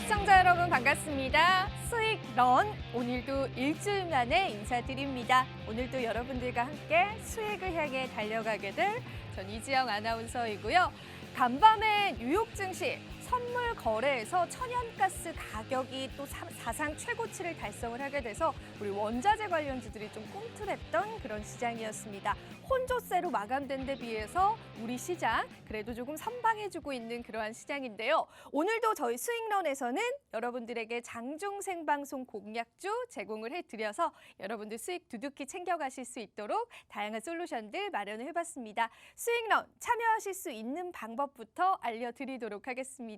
시청자 여러분 반갑습니다. 수익런 오늘도 일주일 만에 인사드립니다. 오늘도 여러분들과 함께 수익을 향해 달려가게 될 전 이지영 아나운서이고요. 간밤에 뉴욕 증시 선물 거래에서 천연가스 가격이 또 사상 최고치를 달성을 하게 돼서 우리 원자재 관련주들이 좀 꿈틀했던 그런 시장이었습니다. 혼조세로 마감된 데 비해서 우리 시장 그래도 조금 선방해주고 있는 그러한 시장인데요. 오늘도 저희 수익런에서는 여러분들에게 장중 생방송 공략주 제공을 해드려서 여러분들 수익 두둑히 챙겨가실 수 있도록 다양한 솔루션들 마련을 해봤습니다. 수익런 참여하실 수 있는 방법부터 알려드리도록 하겠습니다.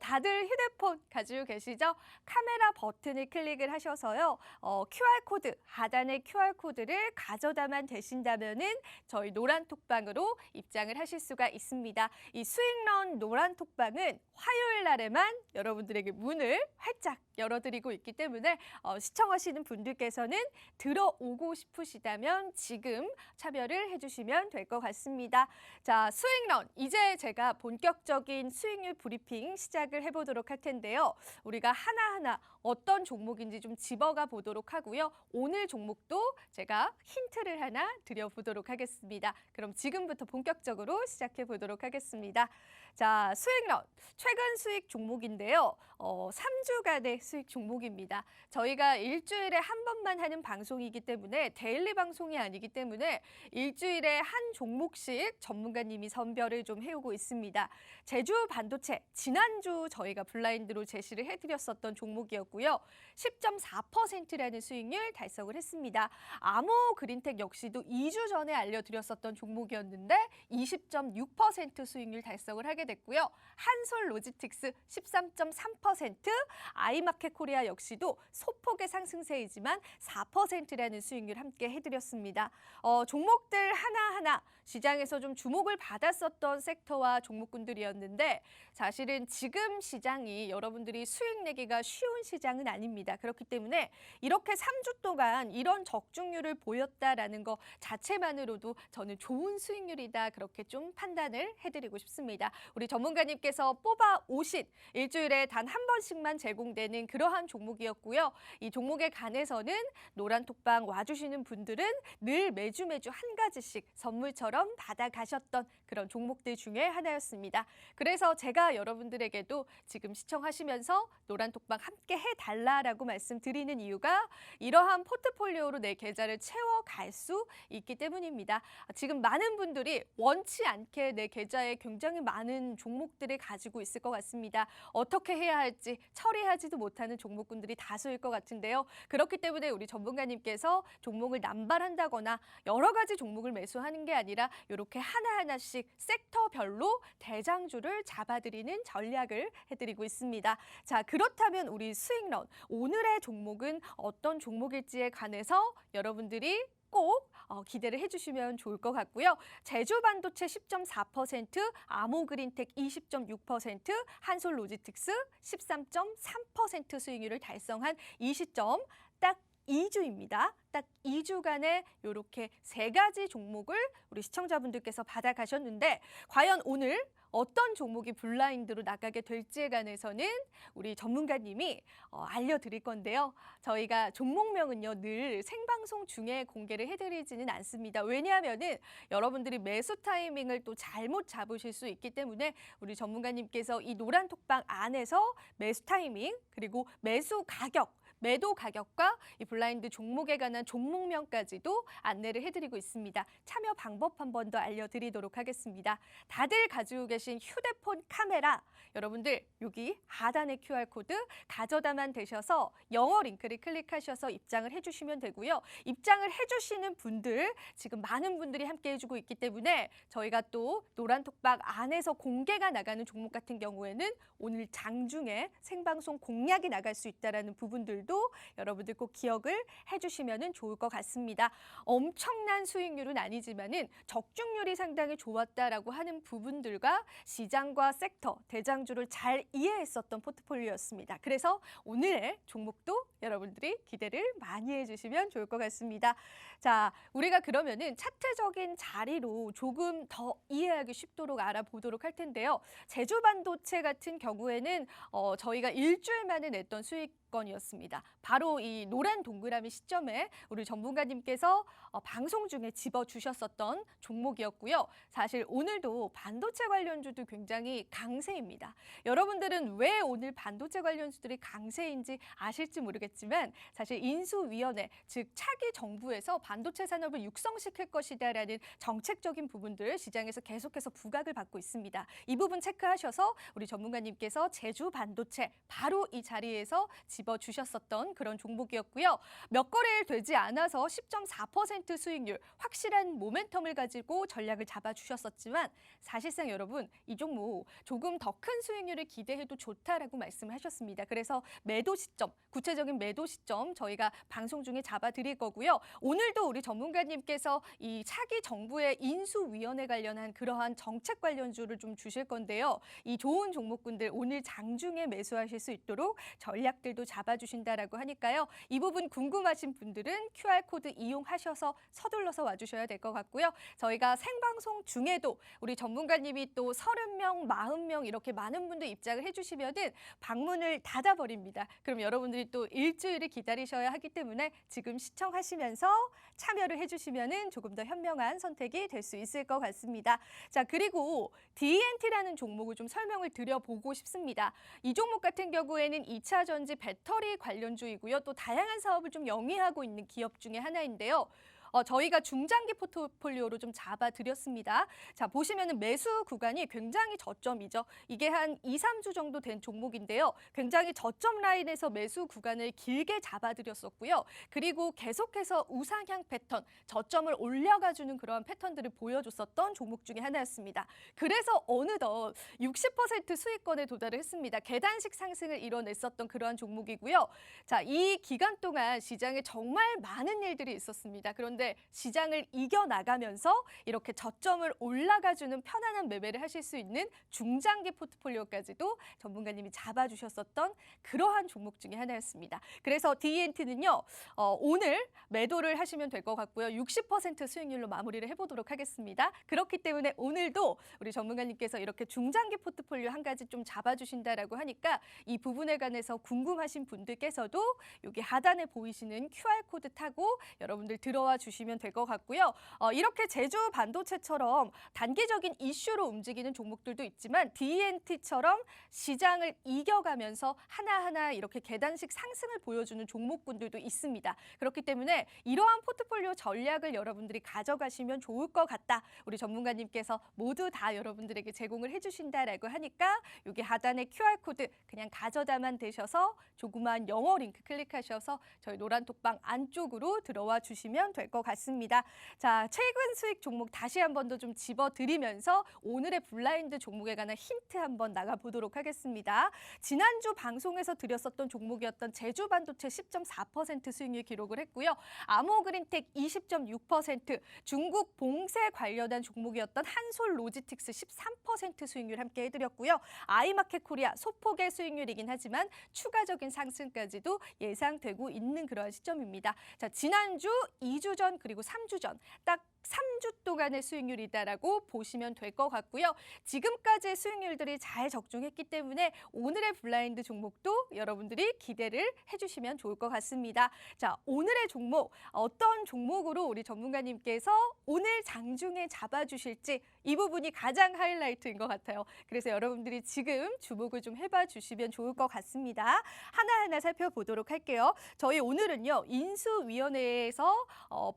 다들 휴대폰 가지고 계시죠? 카메라 버튼을 클릭을 하셔서요. QR코드, 하단의 QR코드를 가져다만 되신다면은 저희 노란톡방으로 입장을 하실 수가 있습니다. 이 수익런 노란톡방은 화요일 날에만 여러분들에게 문을 활짝 열어드리고 있기 때문에 시청하시는 분들께서는 들어오고 싶으시다면 지금 참여를 해주시면 될 것 같습니다. 자, 수익런 이제 제가 본격적인 수익률 브리핑 시작을 해보도록 할 텐데요. 우리가 하나하나 어떤 종목인지 좀 집어가 보도록 하고요. 오늘 종목도 제가 힌트를 하나 드려보도록 하겠습니다. 그럼 지금부터 본격적으로 시작해 보도록 하겠습니다. 자, 수익런 최근 수익 종목인데요. 3주간의 수익 종목입니다. 저희가 일주일에 한 번만 하는 방송이기 때문에 데일리 방송이 아니기 때문에 일주일에 한 종목씩 전문가님이 선별을 좀 해오고 있습니다. 제주 반도체 지난주 저희가 블라인드로 제시를 해드렸었던 종목이었고요. 10.4%라는 수익률 달성을 했습니다. 아모 그린텍 역시도 2주 전에 알려드렸었던 종목이었는데 20.6% 수익률 달성을 하게 됐고요. 한솔 로지틱스 13.3%, 아이마켓 코리아 역시도 소폭의 상승세이지만 4%라는 수익률 함께 해드렸습니다. 종목들 하나하나 시장에서 좀 주목을 받았었던 섹터와 종목군들이었는데 사실은 지금 시장이 여러분들이 수익 내기가 쉬운 시장은 아닙니다. 그렇기 때문에 이렇게 3주 동안 이런 적중률을 보였다라는 것 자체만으로도 저는 좋은 수익률이다 그렇게 좀 판단을 해드리고 싶습니다. 우리 전문가님께서 뽑아 오신 일주일에 단 한 번씩만 제공되는 그러한 종목이었고요. 이 종목에 관해서는 노란톡방 와주시는 분들은 늘 매주 한 가지씩 선물처럼 받아가셨던 그런 종목들 중에 하나였습니다. 그래서 제가 여러분들에게도 지금 시청하시면서 노란톡방 함께 해달라라고 말씀드리는 이유가 이러한 포트폴리오로 내 계좌를 채워갈 수 있기 때문입니다. 지금 많은 분들이 원치 않게 내 계좌에 굉장히 많은 종목들을 가지고 있을 것 같습니다. 어떻게 해야 할지 처리하지도 못하는 종목군들이 다수일 것 같은데요. 그렇기 때문에 우리 전문가님께서 종목을 남발한다거나 여러 가지 종목을 매수하는 게 아니라 이렇게 하나하나씩 섹터별로 대장주를 잡아드리는 전략을 해드리고 있습니다. 자, 그렇다면 우리 수익런 오늘의 종목은 어떤 종목일지에 관해서 여러분들이 꼭 기대를 해주시면 좋을 것 같고요. 제주 반도체 10.4%, 아모그린텍 20.6%, 한솔 로지틱스 13.3% 수익률을 달성한 이 시점 딱 2주입니다. 딱 2주간에 이렇게 세 가지 종목을 우리 시청자분들께서 받아가셨는데 과연 오늘 어떤 종목이 블라인드로 나가게 될지에 관해서는 우리 전문가님이 알려드릴 건데요. 저희가 종목명은요 늘 생방송 중에 공개를 해드리지는 않습니다. 왜냐하면은 여러분들이 매수 타이밍을 또 잘못 잡으실 수 있기 때문에 우리 전문가님께서 이 노란톡방 안에서 매수 타이밍 그리고 매수 가격 매도 가격과 이 블라인드 종목에 관한 종목명까지도 안내를 해드리고 있습니다. 참여 방법 한 번 더 알려드리도록 하겠습니다. 다들 가지고 계신 휴대폰 카메라 여러분들 여기 하단의 QR코드 가져다만 되셔서 영어 링크를 클릭하셔서 입장을 해주시면 되고요. 입장을 해주시는 분들 지금 많은 분들이 함께 해주고 있기 때문에 저희가 또 노란톡방 안에서 공개가 나가는 종목 같은 경우에는 오늘 장중에 생방송 공략이 나갈 수 있다는 부분들도 부분들도 여러분들 꼭 기억을 해주시면 좋을 것 같습니다. 엄청난 수익률은 아니지만은 적중률이 상당히 좋았다라고 하는 부분들과 시장과 섹터, 대장주를 잘 이해했었던 포트폴리오였습니다. 그래서 오늘의 종목도 여러분들이 기대를 많이 해주시면 좋을 것 같습니다. 자, 우리가 그러면은 차트적인 자리로 조금 더 이해하기 쉽도록 알아보도록 할 텐데요. 제주 반도체 같은 경우에는 저희가 일주일 만에 냈던 수익권이었습니다. 바로 이 노란 동그라미 시점에 우리 전문가님께서 방송 중에 집어주셨었던 종목이었고요. 사실 오늘도 반도체 관련주도 굉장히 강세입니다. 여러분들은 왜 오늘 반도체 관련주들이 강세인지 아실지 모르겠지만 사실 인수위원회, 즉 차기 정부에서 반도체 산업을 육성시킬 것이다라는 정책적인 부분들 시장에서 계속해서 부각을 받고 있습니다. 이 부분 체크하셔서 우리 전문가님께서 제주 반도체 바로 이 자리에서 집어주셨었던 그런 종목이었고요. 몇 거래일 되지 않아서 10.4% 수익률, 확실한 모멘텀을 가지고 전략을 잡아주셨었지만 사실상 여러분 이 종목 조금 더 큰 수익률을 기대해도 좋다라고 말씀하셨습니다. 그래서 매도 시점, 구체적인 매도 시점 저희가 방송 중에 잡아드릴 거고요. 오늘도 우리 전문가님께서 이 차기 정부의 인수위원회 관련한 그러한 정책 관련주를 좀 주실 건데요. 이 좋은 종목군들 오늘 장중에 매수하실 수 있도록 전략들도 잡아주신다라고 하니까요. 이 부분 궁금하신 분들은 QR코드 이용하셔서 서둘러서 와주셔야 될 것 같고요. 저희가 생방송 중에도 우리 전문가님이 또 30명, 40명 이렇게 많은 분들 입장을 해주시면은 방문을 닫아버립니다. 그럼 여러분들이 또 일주일을 기다리셔야 하기 때문에 지금 시청하시면서 참여를 해주시면은 조금 더 현명한 선택이 될 수 있을 것 같습니다. 자, 그리고 DNT라는 종목을 좀 설명을 드려보고 싶습니다. 이 종목 같은 경우에는 2차 전지 배터리 관련주이고요. 또 다양한 사업을 좀 영위하고 있는 기업 중에 하나인데요. 저희가 중장기 포트폴리오로 좀 잡아드렸습니다. 자, 보시면은 매수 구간이 굉장히 저점이죠. 이게 한 2, 3주 정도 된 종목인데요. 굉장히 저점 라인에서 매수 구간을 길게 잡아드렸었고요. 그리고 계속해서 우상향 패턴, 저점을 올려가주는 그러한 패턴들을 보여줬었던 종목 중에 하나였습니다. 그래서 어느덧 60% 수익권에 도달을 했습니다. 계단식 상승을 이뤄냈었던 그러한 종목이고요. 자, 이 기간 동안 시장에 정말 많은 일들이 있었습니다. 그런데 시장을 이겨나가면서 이렇게 저점을 올라가주는 편안한 매매를 하실 수 있는 중장기 포트폴리오까지도 전문가님이 잡아주셨었던 그러한 종목 중에 하나였습니다. 그래서 DNT는요, 오늘 매도를 하시면 될 것 같고요. 60% 수익률로 마무리를 해보도록 하겠습니다. 그렇기 때문에 오늘도 우리 전문가님께서 이렇게 중장기 포트폴리오 한 가지 좀 잡아주신다라고 하니까 이 부분에 관해서 궁금하신 분들께서도 여기 하단에 보이시는 QR코드 타고 여러분들 들어와 주시면 될 것 같고요. 이렇게 제주 반도체처럼 단기적인 이슈로 움직이는 종목들도 있지만 DNT처럼 시장을 이겨가면서 하나하나 이렇게 계단식 상승을 보여주는 종목군들도 있습니다. 그렇기 때문에 이러한 포트폴리오 전략을 여러분들이 가져가시면 좋을 것 같다. 우리 전문가님께서 모두 다 여러분들에게 제공을 해주신다라고 하니까 여기 하단에 QR코드 그냥 가져다만 되셔서 조그만 영어 링크 클릭하셔서 저희 노란톡방 안쪽으로 들어와 주시면 될 것 같습니다. 자, 최근 수익 종목 다시 한 번 더 좀 집어드리면서 오늘의 블라인드 종목에 관한 힌트 한번 나가보도록 하겠습니다. 지난주 방송에서 드렸었던 종목이었던 제주 반도체 10.4% 수익률 기록을 했고요. 아모그린텍 20.6%, 중국 봉쇄 관련한 종목이었던 한솔 로지틱스 13% 수익률 함께 해드렸고요. 아이마켓 코리아 소폭의 수익률이긴 하지만 추가적인 상승까지도 예상되고 있는 그런 시점입니다. 자, 지난주 2주 전 그리고 3주 전 딱 3주 동안의 수익률이다라고 보시면 될 것 같고요. 지금까지의 수익률들이 잘 적중했기 때문에 오늘의 블라인드 종목도 여러분들이 기대를 해주시면 좋을 것 같습니다. 자, 오늘의 종목 어떤 종목으로 우리 전문가님께서 오늘 장중에 잡아주실지 이 부분이 가장 하이라이트인 것 같아요. 그래서 여러분들이 지금 주목을 좀 해봐 주시면 좋을 것 같습니다. 하나하나 살펴보도록 할게요. 저희 오늘은요, 인수위원회에서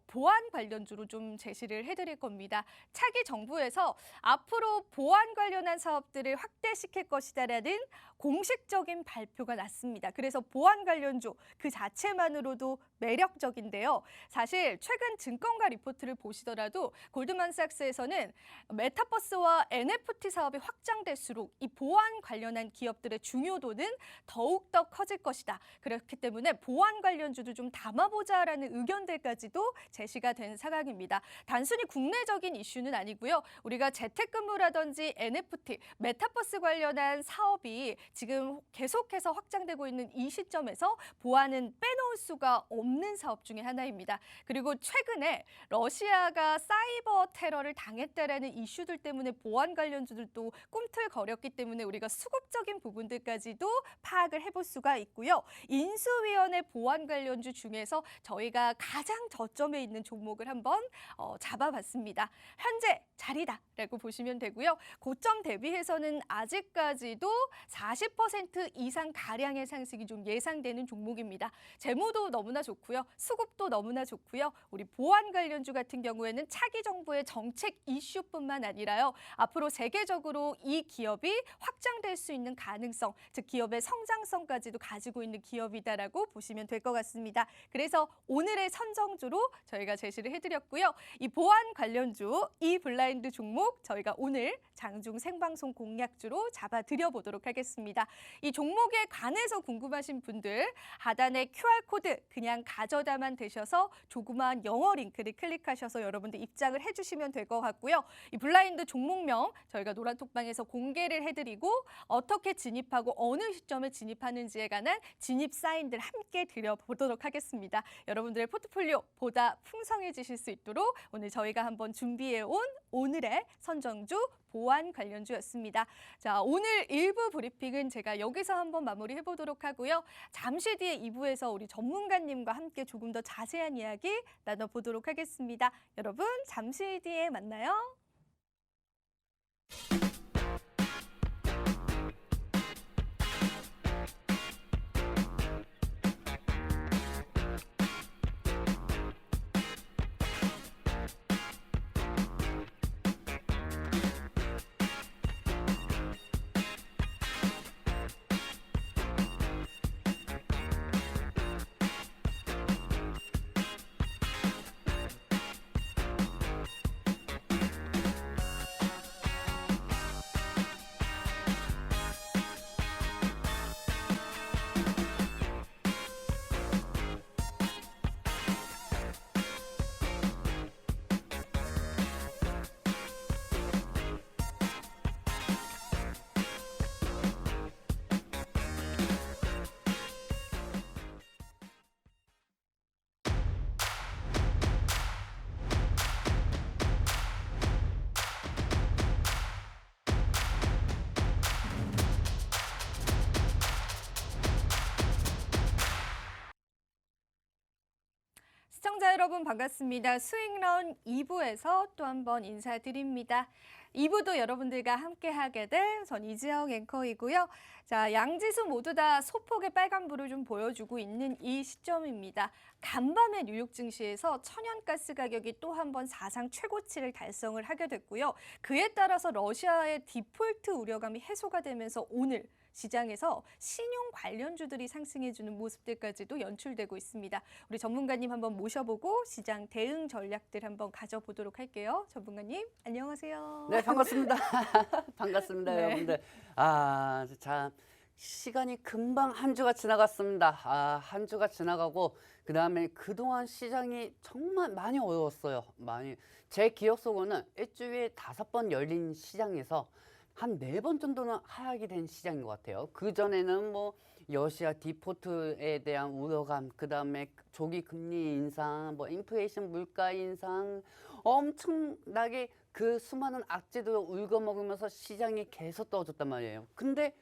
보안 관련주로 좀 제시를 해드릴 겁니다. 차기 정부에서 앞으로 보안 관련한 사업들을 확대시킬 것이다라는 공식적인 발표가 났습니다. 그래서 보안 관련주 그 자체만으로도 매력적인데요. 사실 최근 증권가 리포트를 보시더라도 골드만삭스에서는 메타버스와 NFT 사업이 확장될수록 이 보안 관련한 기업들의 중요도는 더욱더 커질 것이다. 그렇기 때문에 보안 관련주도 좀 담아보자라는 의견들까지도 제시가 된 상황입니다. 단순히 국내적인 이슈는 아니고요. 우리가 재택근무라든지 NFT, 메타버스 관련한 사업이 지금 계속해서 확장되고 있는 이 시점에서 보안은 빼놓을 수가 없는 사업 중에 하나입니다. 그리고 최근에 러시아가 사이버 테러를 당했다라는 이슈들 때문에 보안 관련주들도 꿈틀거렸기 때문에 우리가 수급적인 부분들까지도 파악을 해볼 수가 있고요. 인수위원회 보안 관련주 중에서 저희가 가장 저점에 있는 종목을 한번 잡아봤습니다. 현재 자리다라고 보시면 되고요. 고점 대비해서는 아직까지도 40% 이상 가량의 상승이 좀 예상되는 종목입니다. 재무도 너무나 좋고요. 수급도 너무나 좋고요. 우리 보안 관련주 같은 경우에는 차기 정부의 정책 이슈뿐만 아니라요. 앞으로 세계적으로 이 기업이 확장될 수 있는 가능성, 즉 기업의 성장성까지도 가지고 있는 기업이다라고 보시면 될 것 같습니다. 그래서 오늘의 선정주로 저희가 제시를 해드렸고요. 이 보안 관련주, 이 블라인드 종목 저희가 오늘 장중 생방송 공략주로 잡아드려보도록 하겠습니다. 이 종목에 관해서 궁금하신 분들 하단에 QR코드 그냥 가져다만 되셔서 조그마한 영어 링크를 클릭하셔서 여러분들 입장을 해주시면 될 것 같고요. 이 블라인드 종목명 저희가 노란톡방에서 공개를 해드리고 어떻게 진입하고 어느 시점에 진입하는지에 관한 진입 사인들 함께 드려보도록 하겠습니다. 여러분들의 포트폴리오 보다 풍성해지실 수 있도록 오늘 저희가 한번 준비해온 오늘의 선정주 보안 관련주였습니다. 자, 오늘 1부 브리핑은 제가 여기서 한번 마무리해 보도록 하고요. 잠시 뒤에 2부에서 우리 전문가님과 함께 조금 더 자세한 이야기 나눠보도록 하겠습니다. 여러분, 잠시 뒤에 만나요. 시청자 여러분 반갑습니다. 수익런 2부에서 또 한 번 인사드립니다. 2부도 여러분들과 함께하게 될 전 이지영 앵커이고요. 자, 양지수 모두 다 소폭의 빨간불을 좀 보여주고 있는 이 시점입니다. 간밤에 뉴욕 증시에서 천연가스 가격이 또 한 번 사상 최고치를 달성을 하게 됐고요. 그에 따라서 러시아의 디폴트 우려감이 해소가 되면서 오늘 시장에서 신용 관련주들이 상승해주는 모습들까지도 연출되고 있습니다. 우리 전문가님 한번 모셔보고 시장 대응 전략들 한번 가져보도록 할게요. 전문가님, 안녕하세요. 네, 반갑습니다. 반갑습니다, 네. 여러분들. 참 시간이 금방 한 주가 지나갔습니다. 한 주가 지나가고 그다음에 그동안 시장이 정말 많이 어려웠어요. 제 기억 속으로는 일주일에 5번 열린 시장에서 한 4번 정도는 하락이 된 시장인 것 같아요. 그전에는 뭐 러시아 디포트에 대한 우려감, 그다음에 조기 금리 인상, 뭐 인플레이션 물가 인상, 엄청나게 그 수많은 악재들을 울거먹으면서 시장이 계속 떨어졌단 말이에요. 근데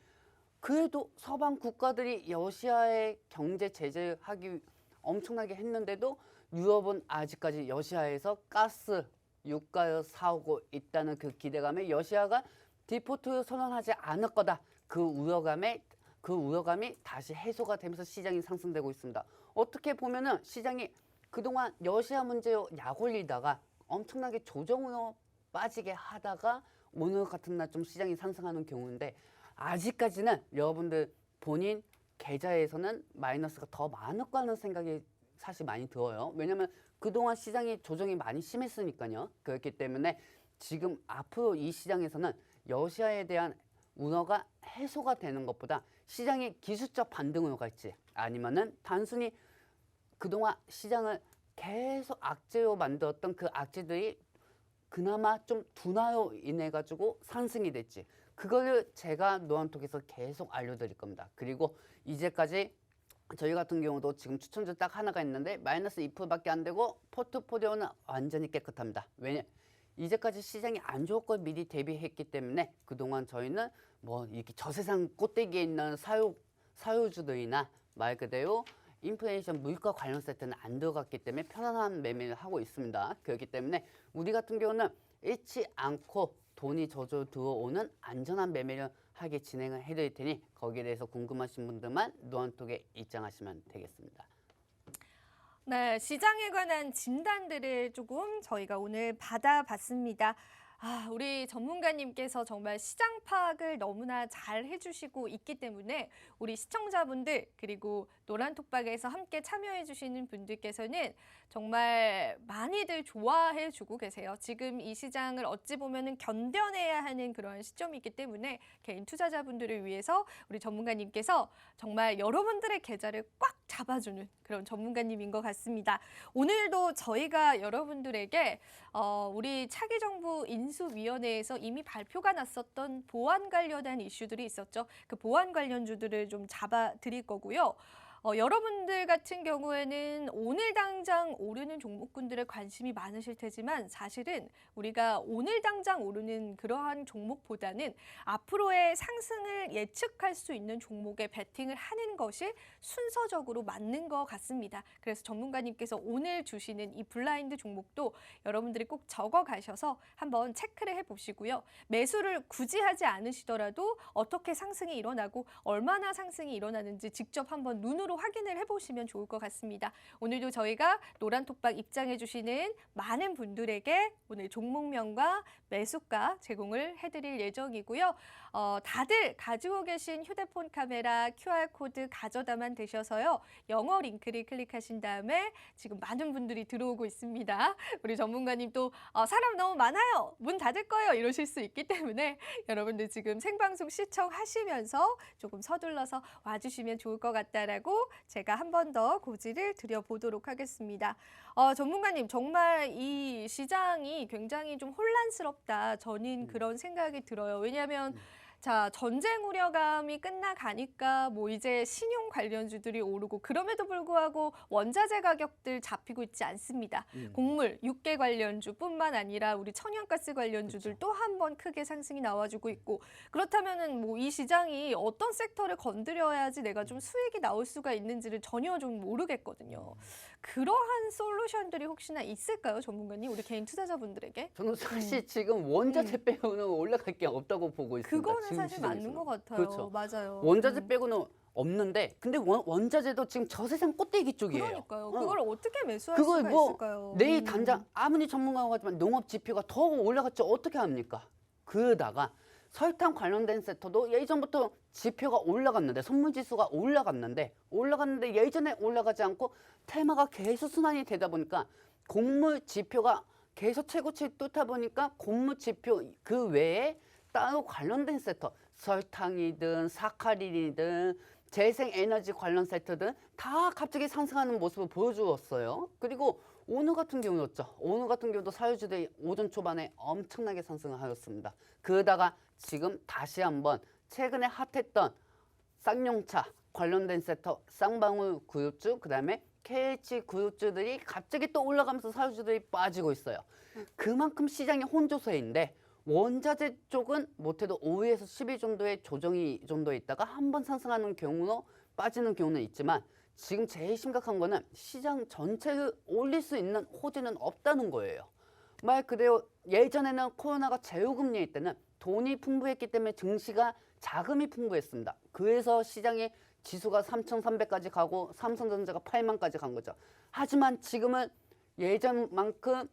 그래도 서방 국가들이 러시아의 경제 제재를 하기 엄청나게 했는데도 유럽은 아직까지 러시아에서 가스, 유가를 사오고 있다는 그 기대감에 러시아가 디포트 선언하지 않을 거다. 그 우려감이 다시 해소가 되면서 시장이 상승되고 있습니다. 어떻게 보면은 시장이 그동안 러시아 문제로 약 올리다가 엄청나게 조정으로 빠지게 하다가 오늘 같은 날 좀 시장이 상승하는 경우인데 아직까지는 여러분들 본인 계좌에서는 마이너스가 더 많을 거라는 생각이 사실 많이 들어요. 왜냐면 그동안 시장이 조정이 많이 심했으니까요. 그렇기 때문에 지금 앞으로 이 시장에서는 러시아에 대한 우려가 해소가 되는 것보다 시장이 기술적 반등으로 갈지 아니면은 단순히 그동안 시장을 계속 악재로 만들었던 그 악재들이 그나마 좀 둔화로 인해 가지고 상승이 됐지. 그거를 제가 노란톡에서 계속 알려드릴 겁니다. 그리고 이제까지 저희 같은 경우도 지금 추천주 딱 하나가 있는데 마이너스 2%밖에 안 되고 포트폴리오는 완전히 깨끗합니다. 왜냐? 이제까지 시장이 안 좋을 걸 미리 대비했기 때문에 그동안 저희는 뭐 이렇게 저세상 꼭대기에 있는 사유주들이나 말 그대로 인플레이션 물가 관련 세트는 안 들어갔기 때문에 편안한 매매를 하고 있습니다. 그렇기 때문에 우리 같은 경우는 잃지 않고 돈이 저절로 들어오는 안전한 매매를 하게 진행을 해드릴 테니 거기에 대해서 궁금하신 분들만 노란톡에 입장하시면 되겠습니다. 네, 시장에 관한 진단들을 조금 저희가 오늘 받아봤습니다. 우리 전문가님께서 정말 시장 파악을 너무나 잘 해주시고 있기 때문에 우리 시청자분들 그리고 노란톡박에서 함께 참여해주시는 분들께서는 정말 많이들 좋아해주고 계세요. 지금 이 시장을 어찌 보면은 견뎌내야 하는 그런 시점이기 때문에 개인 투자자분들을 위해서 우리 전문가님께서 정말 여러분들의 계좌를 꽉 잡아주는 그런 전문가님인 것 같습니다. 오늘도 저희가 여러분들에게 우리 차기정부 인수위원회에서 이미 발표가 났었던 보안 관련한 이슈들이 있었죠. 그 보안 관련주들을 좀 잡아드릴 거고요. 여러분들 같은 경우에는 오늘 당장 오르는 종목군들에 관심이 많으실 테지만 사실은 우리가 오늘 당장 오르는 그러한 종목보다는 앞으로의 상승을 예측할 수 있는 종목에 베팅을 하는 것이 순서적으로 맞는 것 같습니다. 그래서 전문가님께서 오늘 주시는 이 블라인드 종목도 여러분들이 꼭 적어 가셔서 한번 체크를 해보시고요. 매수를 굳이 하지 않으시더라도 어떻게 상승이 일어나고 얼마나 상승이 일어나는지 직접 한번 눈으로 확인을 해보시면 좋을 것 같습니다. 오늘도 저희가 노란톡박 입장해주시는 많은 분들에게 오늘 종목명과 매수가 제공을 해드릴 예정이고요. 다들 가지고 계신 휴대폰 카메라 QR코드 가져다만 되셔서요. 영어 링크를 클릭하신 다음에 지금 많은 분들이 들어오고 있습니다. 우리 전문가님 또 사람 너무 많아요. 문 닫을 거예요. 이러실 수 있기 때문에 여러분들 지금 생방송 시청하시면서 조금 서둘러서 와주시면 좋을 것 같다라고 제가 한 번 더 고지를 드려보도록 하겠습니다. 전문가님 정말 이 시장이 굉장히 좀 혼란스럽다. 저는 그런 생각이 들어요. 왜냐하면 자, 전쟁 우려감이 끝나가니까 뭐 이제 신용 관련주들이 오르고 그럼에도 불구하고 원자재 가격들 잡히고 있지 않습니다. 곡물, 육계 관련주뿐만 아니라 우리 천연가스 관련주들 또 한 번 크게 상승이 나와주고 있고 그렇다면은 뭐 이 시장이 어떤 섹터를 건드려야지 내가 좀 수익이 나올 수가 있는지를 전혀 좀 모르겠거든요. 그러한 솔루션들이 혹시나 있을까요, 전문가님? 우리 개인 투자자분들에게? 저는 사실 지금 원자재 빼고는 올라갈 게 없다고 보고 있습니다. 그거는 지금 사실 맞는 시장에서는. 것 같아요. 그렇죠. 맞아요. 원자재 빼고는 없는데 근데 원자재도 지금 저세상 꼭대기 쪽이에요. 그러니까요. 그걸 어떻게 매수할 그걸 수가 뭐 있을까요? 내일 당장 아무리 전문가가 하지만 농업 지표가 더 올라갔지 어떻게 합니까? 그러다가 설탕 관련된 섹터도 예전부터 지표가 올라갔는데 선물지수가 올라갔는데 예전에 올라가지 않고 테마가 계속 순환이 되다 보니까 곡물 지표가 계속 최고치를 뚫다 보니까 곡물 지표 그 외에 따로 관련된 섹터 설탕이든 사카린이든 재생에너지 관련 섹터든 다 갑자기 상승하는 모습을 보여주었어요. 그리고 오늘 같은 경우였죠. 오늘 같은 경우도 사유주들이 오전 초반에 엄청나게 상승을 하였습니다. 그러다가 지금 다시 한번 최근에 핫했던 쌍용차 관련된 섹터 쌍방울 그룹주 그다음에 KH 그룹주들이 갑자기 또 올라가면서 사유주들이 빠지고 있어요. 그만큼 시장이 혼조세인데 원자재 쪽은 못해도 5에서 10일 정도의 조정이 정도에 있다가 한번 상승하는 경우로 빠지는 경우는 있지만 지금 제일 심각한 거는 시장 전체를 올릴 수 있는 호재는 없다는 거예요. 말 그대로 예전에는 코로나가 제로금리일 때는 돈이 풍부했기 때문에 증시가 자금이 풍부했습니다. 그래서 시장의 지수가 3,300까지 가고 삼성전자가 8만까지 간 거죠. 하지만 지금은 예전만큼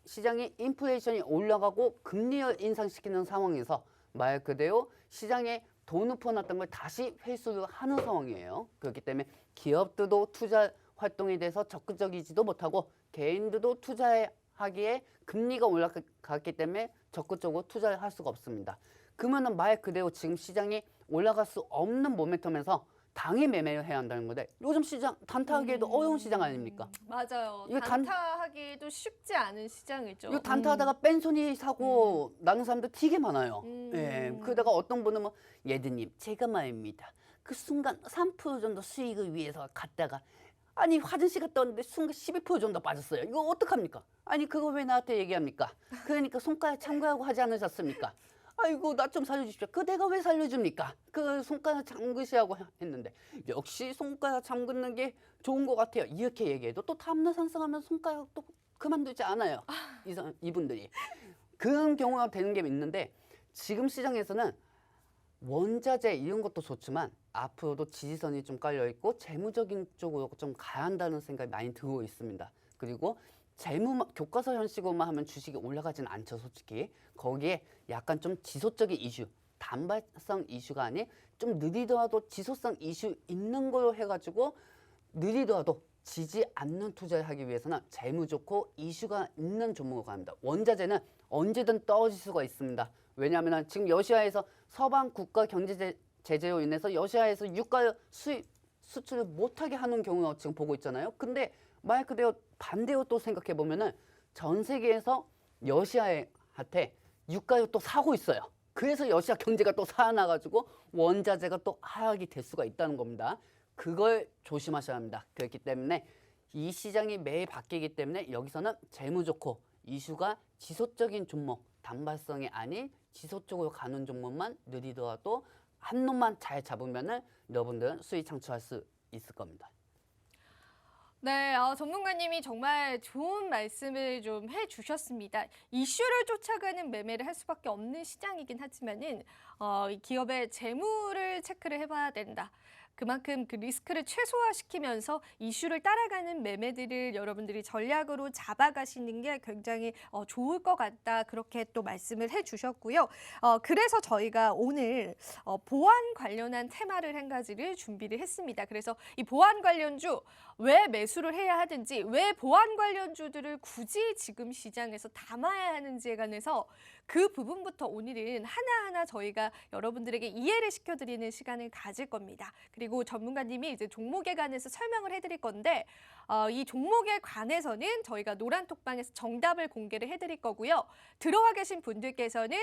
시장이 인플레이션이 올라가고 금리를 인상시키는 상황에서 말 그대로 시장에 돈을 풀어놨던 걸 다시 회수를 하는 상황이에요. 그렇기 때문에 기업들도 투자 활동에 대해서 적극적이지도 못하고 개인들도 투자하기에 금리가 올라갔기 때문에 적극적으로 투자를 할 수가 없습니다. 그러면은 말 그대로 지금 시장이 올라갈 수 없는 모멘텀에서 당일 매매를 해야 한다는 건데 요즘 시장 단타하기에도 어려운 시장 아닙니까? 맞아요. 이거 단타하기도 쉽지 않은 시장이죠. 이거 단타하다가 뺀손이 사고 나는 사람들 되게 많아요. 예, 그러다가 어떤 분은 뭐 예드님 제가 말입니다. 그 순간 3% 정도 수익을 위해서 갔다가 아니 화장실 갔다 왔는데 순간 12% 정도 빠졌어요. 이거 어떡합니까? 아니 그거 왜 나한테 얘기합니까? 그러니까 손가락 참고하고 하지 않으셨습니까? 아이고 나 좀 살려주십시오. 그 내가 왜 살려줍니까? 그 손가락 잠그시라고 했는데 역시 손가락 잠그는 게 좋은 것 같아요. 이렇게 얘기해도 또 다음날 상승하면 손가락 또 그만두지 않아요. 이분들이. 그런 경우가 되는 게 있는데 지금 시장에서는 원자재 이런 것도 좋지만 앞으로도 지지선이 좀 깔려 있고 재무적인 쪽으로 좀 가야 한다는 생각이 많이 들고 있습니다. 그리고 재무 교과서 형식으로만 하면 주식이 올라가진 않죠, 솔직히. 거기에 약간 좀 지속적인 이슈, 단발성 이슈가 아닌 좀 느리더라도 지속성 이슈 있는 걸로 해가지고 느리더라도 지지 않는 투자를 하기 위해서는 재무 좋고 이슈가 있는 종목으로 갑니다. 원자재는 언제든 떨어질 수가 있습니다. 왜냐하면 지금 러시아에서 서방 국가 경제 제재로 인해서 러시아에서 유가 수출을 못하게 하는 경우가 지금 보고 있잖아요. 근데 말 그대로 반대로 또 생각해 보면은 전 세계에서 러시아한테 유가를 또 사고 있어요. 그래서 러시아 경제가 또 살아나가지고 원자재가 또 하락이 될 수가 있다는 겁니다. 그걸 조심하셔야 합니다. 그렇기 때문에 이 시장이 매일 바뀌기 때문에 여기서는 재무 좋고 이슈가 지속적인 종목, 단발성이 아닌 지속적으로 가는 종목만 느리더라도 한 놈만 잘 잡으면은 여러분들은 수익 창출할 수 있을 겁니다. 네, 전문가님이 정말 좋은 말씀을 좀 해주셨습니다. 이슈를 쫓아가는 매매를 할 수밖에 없는 시장이긴 하지만은 이 기업의 재무를 체크를 해봐야 된다. 그만큼 그 리스크를 최소화시키면서 이슈를 따라가는 매매들을 여러분들이 전략으로 잡아가시는 게 굉장히 좋을 것 같다. 그렇게 또 말씀을 해주셨고요. 그래서 저희가 오늘 보안 관련한 테마를 한 가지를 준비를 했습니다. 그래서 이 보안 관련주 왜 매수를 해야 하든지 왜 보안 관련주들을 굳이 지금 시장에서 담아야 하는지에 관해서 그 부분부터 오늘은 하나하나 저희가 여러분들에게 이해를 시켜드리는 시간을 가질 겁니다. 그리고 전문가님이 이제 종목에 관해서 설명을 해드릴 건데 이 종목에 관해서는 저희가 노란톡방에서 정답을 공개를 해드릴 거고요. 들어와 계신 분들께서는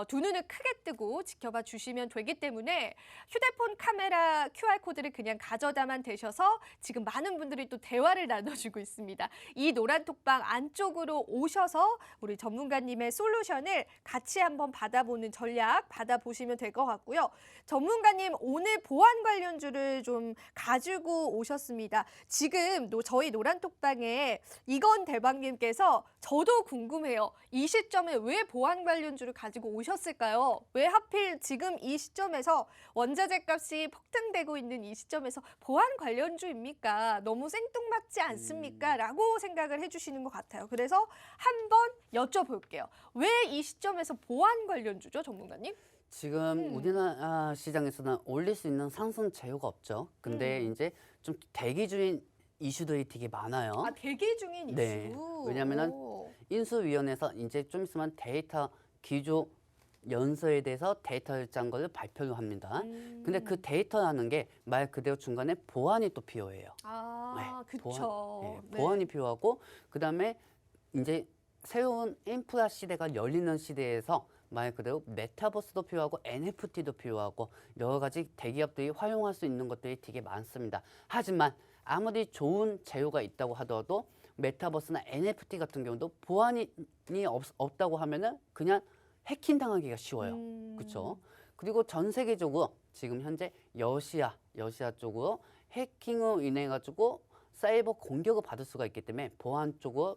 두 눈을 크게 뜨고 지켜봐 주시면 되기 때문에 휴대폰 카메라 QR코드를 그냥 가져다만 대셔서 지금 많은 분들이 또 대화를 나눠주고 있습니다. 이 노란톡방 안쪽으로 오셔서 우리 전문가님의 솔루션을 같이 한번 받아보는 전략 받아보시면 될 것 같고요. 전문가님 오늘 보안 관련주를 좀 가지고 오셨습니다. 지금 저희 노란톡방에 이건 대박님께서 저도 궁금해요. 이 시점에 왜 보안 관련주를 가지고 오셨을까요? 왜 하필 지금 이 시점에서 원자재 값이 폭등되고 있는 이 시점에서 보안 관련주입니까? 너무 생뚱맞지 않습니까? 라고 생각을 해주시는 것 같아요. 그래서 한번 여쭤볼게요. 왜 이 시점에서 보안 관련주죠, 전문가님? 지금 우리나라 시장에서는 올릴 수 있는 상승 재료가 없죠. 근데 이제 좀 대기 중인 이슈들이 되게 많아요. 대기 중인 네. 이슈. 왜냐면은 인수위원회에서 이제 좀 있으면 데이터 기조 연서에 대해서 데이터를 짠 거를 발표를 합니다. 근데 그 데이터라는 게 말 그대로 중간에 보안이 또 필요해요. 그렇죠. 보안이 필요하고 그다음에 이제 새로운 인프라 시대가 열리는 시대에서 말 그대로 메타버스도 필요하고 NFT도 필요하고 여러 가지 대기업들이 활용할 수 있는 것들이 되게 많습니다. 하지만 아무리 좋은 재료가 있다고 하더라도 메타버스나 NFT 같은 경우도 보안이 없다고 하면은 그냥 해킹 당하기가 쉬워요. 그렇죠? 그리고 전 세계적으로 지금 현재 러시아 쪽으로 해킹으로 인해 가지고 사이버 공격을 받을 수가 있기 때문에 보안 쪽으로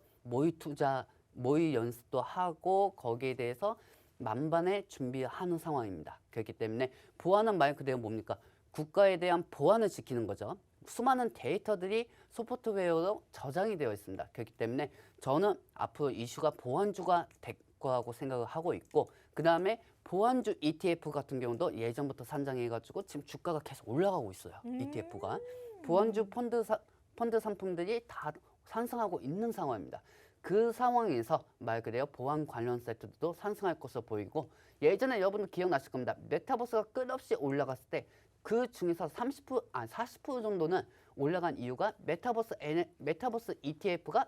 모의 연습도 하고 거기에 대해서 만반의 준비하는 상황입니다. 그렇기 때문에 보안은 말 그대로 뭡니까? 국가에 대한 보안을 지키는 거죠. 수많은 데이터들이 소프트웨어로 저장이 되어 있습니다. 그렇기 때문에 저는 앞으로 이슈가 보안주가 거라고 생각을 하고 있고, 그 다음에 보완주 ETF 같은 경우도 예전부터 산정해가지고 지금 주가가 계속 올라가고 있어요. ETF가 보완주 펀드 상품들이 다 상승하고 있는 상황입니다. 그 상황에서 말 그대로 보안 관련 세트도 상승할 것으로 보이고, 예전에 여러분들 기억나실 겁니다. 메타버스가 끝없이 올라갔을 때 그 중에서 40% 정도는 올라간 이유가 메타버스 ETF가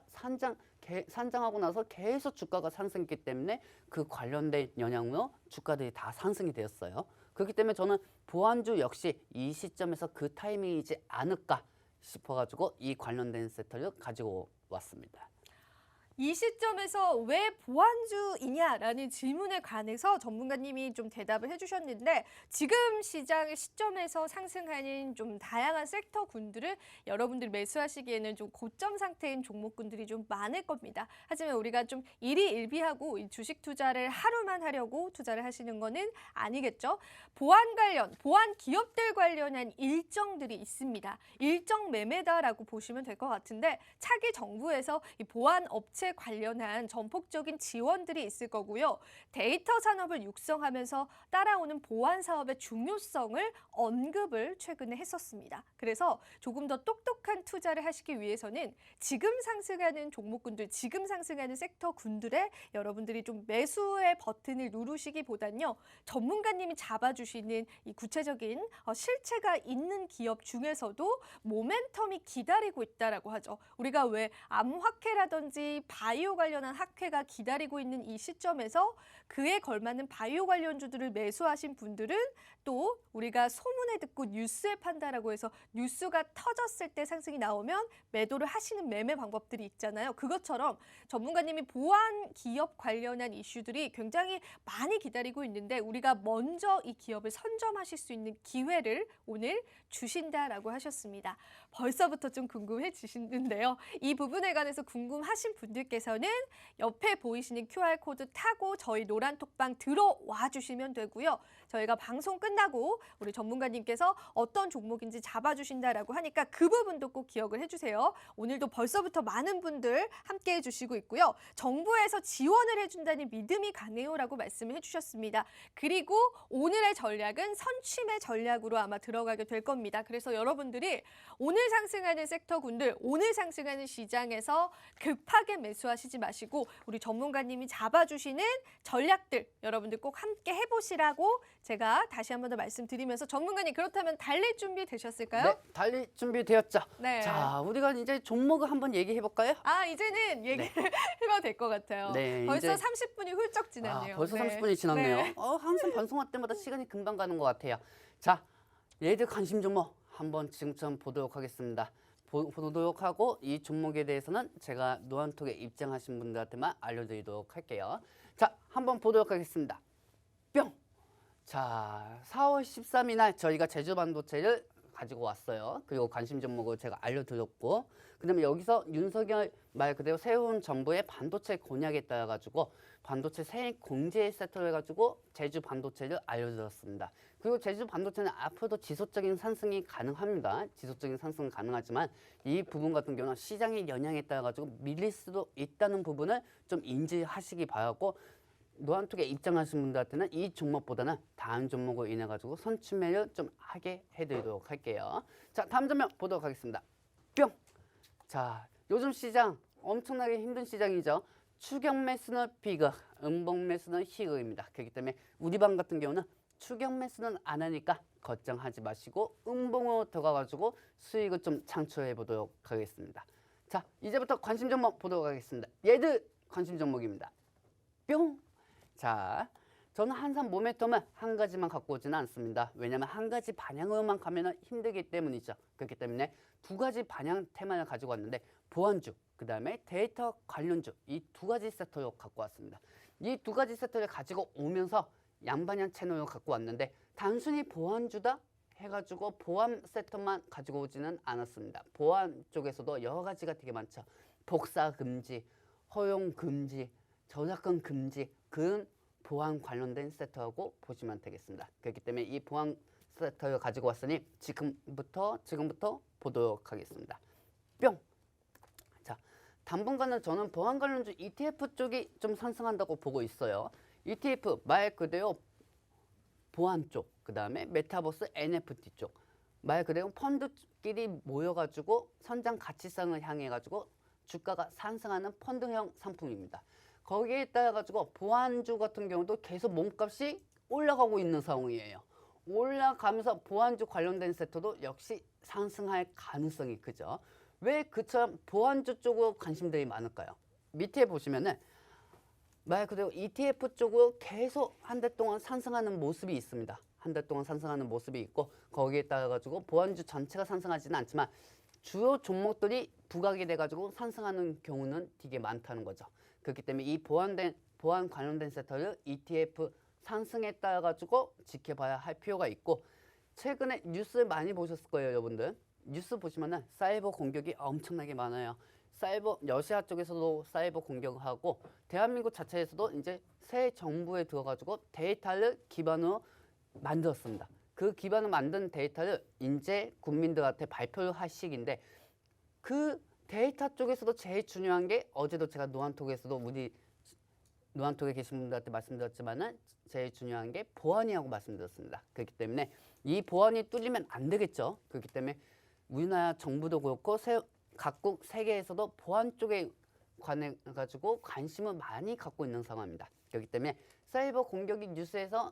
산정하고 나서 계속 주가가 상승했기 때문에 그 관련된 영향으로 주가들이 다 상승이 되었어요. 그렇기 때문에 저는 보안주 역시 이 시점에서 그 타이밍이지 않을까 싶어가지고 이 관련된 세트를 가지고 왔습니다. 이 시점에서 왜 보완주이냐라는 질문에 관해서 전문가님이 좀 대답을 해주셨는데, 지금 시장의 시점에서 상승하는 좀 다양한 섹터군들을 여러분들이 매수하시기에는 좀 고점 상태인 종목군들이 좀 많을 겁니다. 하지만 우리가 좀 일희일비하고 이 주식 투자를 하루만 하려고 투자를 하시는 거는 아니겠죠. 보안 기업들 관련한 일정들이 있습니다. 일정 매매다라고 보시면 될 것 같은데, 차기 정부에서 이 보안 업체 관련한 전폭적인 지원들이 있을 거고요. 데이터 산업을 육성하면서 따라오는 보안 사업의 중요성을 언급을 최근에 했었습니다. 그래서 조금 더 똑똑한 투자를 하시기 위해서는 지금 상승하는 종목군들, 지금 상승하는 섹터군들에 여러분들이 좀 매수의 버튼을 누르시기보단요, 전문가님이 잡아주시는 이 구체적인 실체가 있는 기업 중에서도 모멘텀이 기다리고 있다라고 하죠. 우리가 왜 암학회라든지 바이오 관련한 학회가 기다리고 있는 이 시점에서 그에 걸맞는 바이오 관련주들을 매수하신 분들은 또 우리가 소문에 듣고 뉴스에 판다라고 해서 뉴스가 터졌을 때 상승이 나오면 매도를 하시는 매매 방법들이 있잖아요. 그것처럼 전문가님이 보안 기업 관련한 이슈들이 굉장히 많이 기다리고 있는데, 우리가 먼저 이 기업을 선점하실 수 있는 기회를 오늘 주신다라고 하셨습니다. 벌써부터 좀 궁금해지시는데요. 이 부분에 관해서 궁금하신 분들께서는 옆에 보이시는 QR코드 타고 저희 노란톡방 들어와 주시면 되고요. 저희가 방송 끝나고 우리 전문가님께서 어떤 종목인지 잡아주신다라고 하니까 그 부분도 꼭 기억을 해주세요. 오늘도 벌써부터 많은 분들 함께 해주시고 있고요. 정부에서 지원을 해준다는 믿음이 가네요라고 말씀을 해주셨습니다. 그리고 오늘의 전략은 선취매 전략으로 아마 들어가게 될 겁니다. 그래서 여러분들이 오늘 상승하는 섹터군들, 오늘 상승하는 시장에서 급하게 매수하시지 마시고 우리 전문가님이 잡아주시는 전략들 여러분들 꼭 함께 해보시라고 제가 다시 한 번 더 말씀드리면서, 전문가님 그렇다면 달릴 준비 되셨을까요? 네, 달릴 준비 되었죠. 네. 자, 우리가 이제 종목을 한번 얘기해 볼까요? 이제는 얘기를 해봐도 될 것 같아요. 네, 벌써 이제 30분이 훌쩍 지났네요. 벌써 네. 30분이 지났네요. 네. 항상 방송할 때마다 시간이 금방 가는 것 같아요. 자, 얘들 관심 종목 한번 지금처럼 보도록 하겠습니다. 보도록 하고 이 종목에 대해서는 제가 노안톡에 입장하신 분들한테만 알려드리도록 할게요. 자, 한번 보도록 하겠습니다. 뿅! 자, 4월 13일 날 저희가 제주 반도체를 가지고 왔어요. 그리고 관심 종목을 제가 알려드렸고, 그다음에 여기서 윤석열 말 그대로 새로운 정부의 반도체 공약에 따라 가지고 반도체 새 공제 세트를 해가지고 제주 반도체를 알려드렸습니다. 그리고 제주 반도체는 앞으로도 지속적인 상승이 가능합니다. 지속적인 상승은 가능하지만 이 부분 같은 경우는 시장의 영향에 따라 가지고 밀릴 수도 있다는 부분을 좀 인지하시기 바라고, 노안톡에 입장하신 분들한테는 이 종목보다는 다음 종목으로 인해 가지고 선취매를 좀 하게 해드리도록 할게요. 자, 다음 장면 보도록 하겠습니다. 뿅! 자, 요즘 시장 엄청나게 힘든 시장이죠. 추격 매수는 비극, 음봉 매수는 희극입니다. 그렇기 때문에 우리 방 같은 경우는 추격 매수는 안 하니까 걱정하지 마시고 음봉으로 들어가가지고 수익을 좀 창출해 보도록 하겠습니다. 자, 이제부터 관심 종목 보도록 하겠습니다. 얘들 관심 종목입니다. 뿅! 자, 저는 항상 모멘텀은 한 가지만 갖고 오지는 않습니다. 왜냐하면 한 가지 방향으로만 가면 힘들기 때문이죠. 그렇기 때문에 두 가지 방향 테마를 가지고 왔는데, 보안주, 그 다음에 데이터 관련주, 이 두 가지 세트로 갖고 왔습니다. 이 두 가지 세트를 가지고 오면서 양방향 채널로 갖고 왔는데, 단순히 보안주다 해가지고 보안 세트만 가지고 오지는 않았습니다. 보안 쪽에서도 여러 가지가 되게 많죠. 복사 금지, 허용 금지, 저작권 금지, 그런 보안 관련된 세트하고 보시면 되겠습니다. 그렇기 때문에 이 보안 세트를 가지고 왔으니 지금부터 보도록 하겠습니다. 뿅! 자, 당분간은 저는 보안 관련주 ETF 쪽이 좀 상승한다고 보고 있어요. ETF 말 그대로 보안 쪽, 그 다음에 메타버스 NFT 쪽, 말 그대로 펀드끼리 모여가지고 선장 가치상을 향해가지고 주가가 상승하는 펀드형 상품입니다. 거기에 따라 가지고 보안주 같은 경우도 계속 몸값이 올라가고 있는 상황이에요. 올라가면서 보안주 관련된 섹터도 역시 상승할 가능성이 크죠. 왜 그처럼 보안주 쪽으로 관심들이 많을까요? 밑에 보시면은 말 그대로 ETF 쪽으로 계속 한 달 동안 상승하는 모습이 있습니다. 한 달 동안 상승하는 모습이 있고 거기에 따라 가지고 보안주 전체가 상승하지는 않지만 주요 종목들이 부각이 돼 가지고 상승하는 경우는 되게 많다는 거죠. 그렇기 때문에 이 보안 관련된 섹터를 ETF 상승에 따라 가지고 지켜봐야 할 필요가 있고 최근에 뉴스 많이 보셨을 거예요, 여러분들. 뉴스 보시면은 사이버 공격이 엄청나게 많아요. 사이버 러시아 쪽에서도 사이버 공격을 하고 대한민국 자체에서도 이제 새 정부에 들어가지고 데이터를 기반으로 만들었습니다. 그 기반을 만든 데이터를 이제 국민들한테 발표를 할 시기인데 그 데이터 쪽에서도 제일 중요한 게 어제도 제가 노안톡에서도 우리 노안톡에 계신 분들한테 말씀드렸지만은 제일 중요한 게 보안이라고 말씀드렸습니다. 그렇기 때문에 이 보안이 뚫리면 안 되겠죠. 그렇기 때문에 우리나라 정부도 그렇고 각국 세계에서도 보안 쪽에 관해 가지고 관심을 많이 갖고 있는 상황입니다. 그렇기 때문에 사이버 공격이 뉴스에서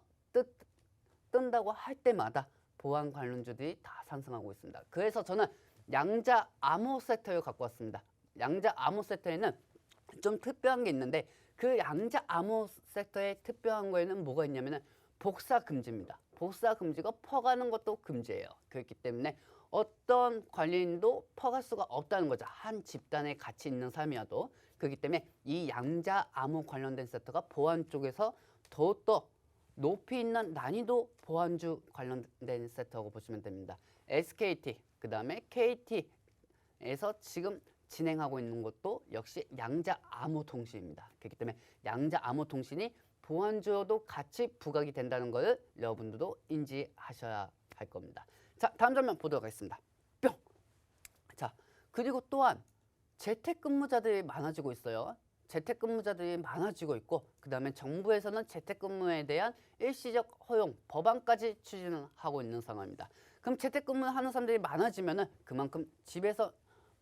뜬다고 할 때마다 보안 관련주들이 다 상승하고 있습니다. 그래서 저는 양자 암호 섹터를 갖고 왔습니다. 양자 암호 섹터에는 좀 특별한 게 있는데 그 양자 암호 섹터의 특별한 거에는 뭐가 있냐면은 복사 금지입니다. 복사 금지가 퍼가는 것도 금지예요. 그렇기 때문에 어떤 관리인도 퍼갈 수가 없다는 거죠. 한 집단에 같이 있는 사람이라도. 그렇기 때문에 이 양자 암호 관련된 섹터가 보안 쪽에서 더욱더 높이 있는 난이도 보안주 관련된 섹터라고 보시면 됩니다. SKT, 그 다음에 KT에서 지금 진행하고 있는 것도 역시 양자 암호 통신입니다. 그렇기 때문에 양자 암호 통신이 보안주로도 같이 부각이 된다는 것을 여러분들도 인지하셔야 할 겁니다. 자, 다음 장면 보도록 하겠습니다. 뿅! 자, 그리고 또한 재택근무자들이 많아지고 있어요. 재택근무자들이 많아지고 있고 그 다음에 정부에서는 재택근무에 대한 일시적 허용, 법안까지 추진을 하고 있는 상황입니다. 그럼 재택근무하는 사람들이 많아지면은 그만큼 집에서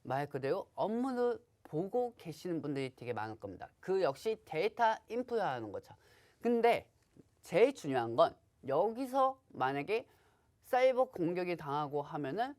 말 그대로 업무를 보고 계시는 분들이 되게 많을 겁니다. 그 역시 데이터 인프라라는 거죠. 근데 제일 중요한 건 여기서 만약에 사이버 공격이 당하고 하면은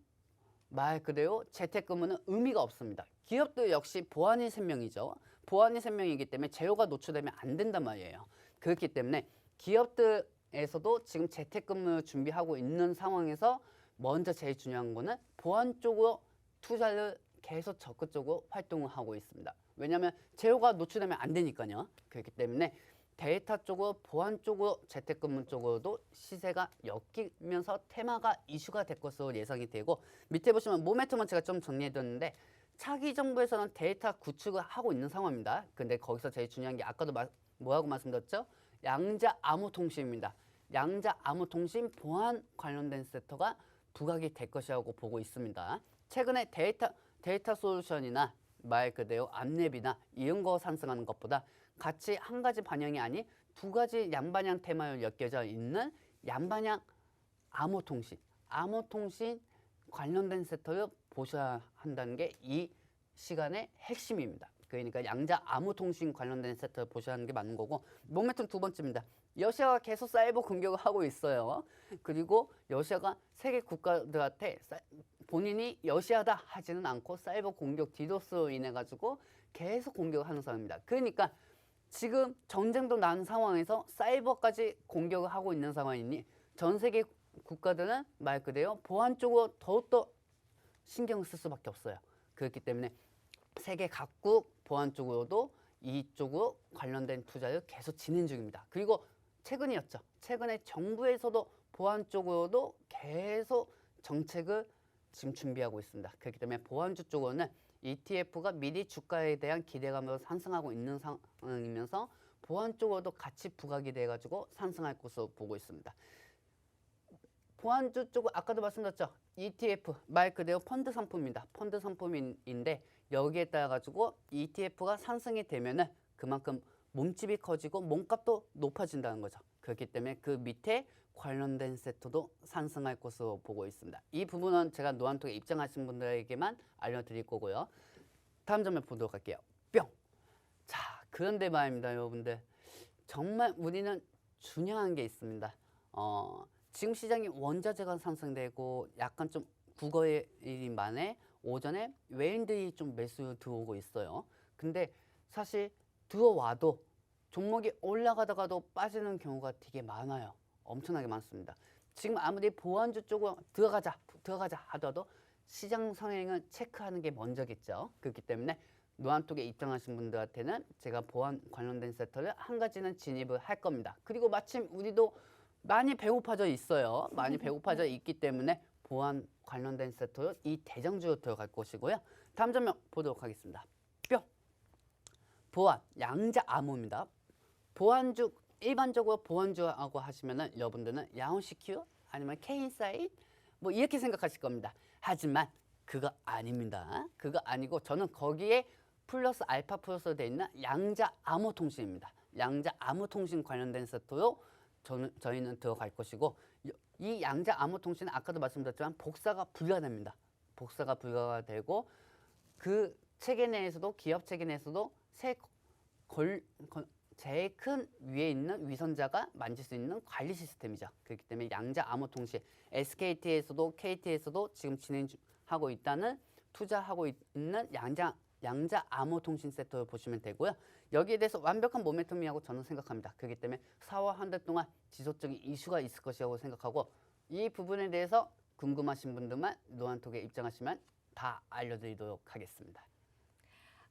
말 그대로 재택근무는 의미가 없습니다. 기업도 역시 보안이 생명이죠. 보안이 생명이기 때문에 재료가 노출되면 안 된단 말이에요. 그렇기 때문에 기업들에서도 지금 재택근무 준비하고 있는 상황에서 먼저 제일 중요한 거는 보안 쪽으로 투자를 계속 적극적으로 활동을 하고 있습니다. 왜냐하면 재료가 노출되면 안 되니까요. 그렇기 때문에 데이터 쪽으로 보안 쪽으로 재택근무 쪽으로도 시세가 엮이면서 테마가 이슈가 될 것으로 예상이 되고 밑에 보시면 모멘텀은 제가 좀 정리해뒀는데 차기 정부에서는 데이터 구축을 하고 있는 상황입니다. 근데 거기서 제일 중요한 게 아까도 뭐라고 말씀드렸죠? 양자 암호 통신입니다. 양자 암호 통신 보안 관련된 섹터가 부각이 될 것이라고 보고 있습니다. 최근에 데이터 솔루션이나 말 그대로 암랩이나 이런 거 상승하는 것보다 같이 한 가지 반영이 아닌 두 가지 양방향 테마로 엮여져 있는 양방향 암호 통신 관련된 섹터를 보셔야 한다는 게 이 시간의 핵심입니다. 그러니까 양자 암호 통신 관련된 섹터를 보셔야 하는 게 맞는 거고 모멘텀 두 번째입니다. 러시아가 계속 사이버 공격을 하고 있어요. 그리고 러시아가 세계 국가들한테 본인이 러시아다 하지는 않고 사이버 공격 디도스로 인해 가지고 계속 공격을 하는 상황입니다. 그러니까 지금 전쟁도 난 상황에서 사이버까지 공격을 하고 있는 상황이니 전 세계 국가들은 말 그대로 보안 쪽으로 더욱더 신경을 쓸 수밖에 없어요. 그렇기 때문에 세계 각국 보안 쪽으로도 이쪽으로 관련된 투자를 계속 진행 중입니다. 그리고 최근이었죠. 최근에 정부에서도 보안 쪽으로도 계속 정책을 지금 준비하고 있습니다. 그렇기 때문에 보안주 쪽으로는 ETF가 미리 주가에 대한 기대감으로 상승하고 있는 상황이면서 보안 쪽으로도 같이 부각이 돼가지고 상승할 것으로 보고 있습니다. 보안주 쪽은 아까도 말씀드렸죠. ETF 말 그대로 펀드 상품입니다. 펀드 상품인데 여기에 따라 가지고 ETF가 상승이 되면은 그만큼 몸집이 커지고 몸값도 높아진다는 거죠. 그렇기 때문에 그 밑에 관련된 세터도 상승할 것으로 보고 있습니다. 이 부분은 제가 노안톡에 입장하신 분들에게만 알려드릴 거고요. 다음 장면 보도록 할게요. 뿅. 자, 그런데 말입니다, 여러분들. 정말 우리는 중요한 게 있습니다. 지금 시장이 원자재가 상승되고 약간 좀 국어일 만에 오전에 외인들이 좀 매수 들어오고 있어요. 근데 사실 들어와도 종목이 올라가다가도 빠지는 경우가 되게 많아요. 엄청나게 많습니다. 지금 아무리 보안주 쪽으로 들어가자 하더라도 시장 성향을 체크하는 게 먼저겠죠. 그렇기 때문에 노안톡에 입장하신 분들한테는 제가 보안 관련된 세터를 한 가지는 진입을 할 겁니다. 그리고 마침 우리도 많이 배고파져 있어요. 많이 배고파져 있기 때문에 보안 관련된 세터로 이 대장주로 들어갈 것이고요. 다음 장면 보도록 하겠습니다. 뿅. 보안 양자 암호입니다. 보안주 일반적으로 보안주라고 하시면은 여러분들은 야온시큐 아니면 K인사이트 뭐 이렇게 생각하실 겁니다. 하지만 그거 아닙니다. 그거 아니고 저는 거기에 플러스 알파 플러스로 되어 있는 양자 암호 통신입니다. 양자 암호 통신 관련된 세터로 저희는 들어갈 것이고 이 양자 암호 통신은 아까도 말씀드렸지만 복사가 불가능합니다. 복사가 불가가 되고 그 체계 내에서도 기업 체계 내에서도 제일 큰 위에 있는 위선자가 만질 수 있는 관리 시스템이죠. 그렇기 때문에 양자 암호 통신 SKT에서도 KT에서도 지금 진행하고 있다는 투자하고 있는 양자 암호 통신 세터를 보시면 되고요. 여기에 대해서 완벽한 모멘텀이라고 저는 생각합니다. 그렇기 때문에 4월 한 달 동안 지속적인 이슈가 있을 것이라고 생각하고 이 부분에 대해서 궁금하신 분들만 노안톡에 입장하시면 다 알려드리도록 하겠습니다.